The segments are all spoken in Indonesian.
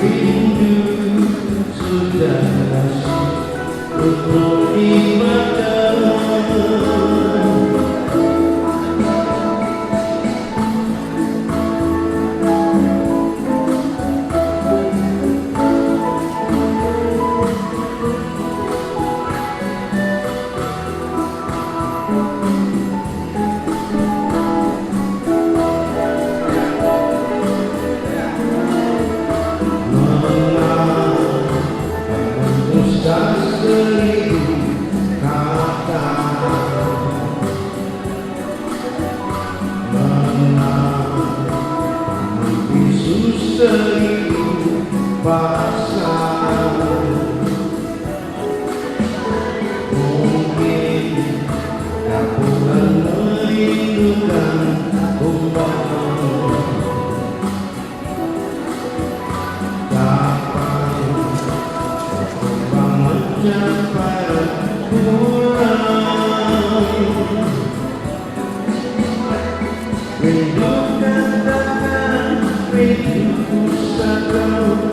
rindu sudah nasib untuk ibadah. Seribu kata bisu seribu bahasa, mungkin tak pernah merindukan umpama sampai pulang. Rindu katakan, rindu sakau,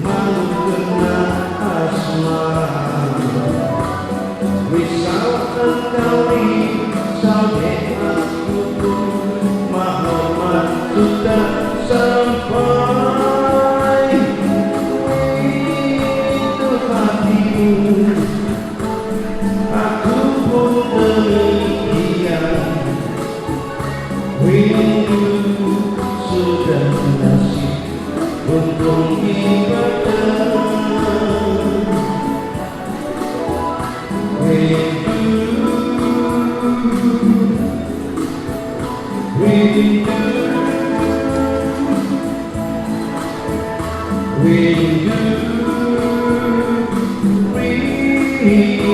mau kena asmara. Risau engkau sampai aku pun Muhammad sudah sampai. Itu hatimu, aku pun demikian. Rindu sudah nasib untuk ibadah. Rindu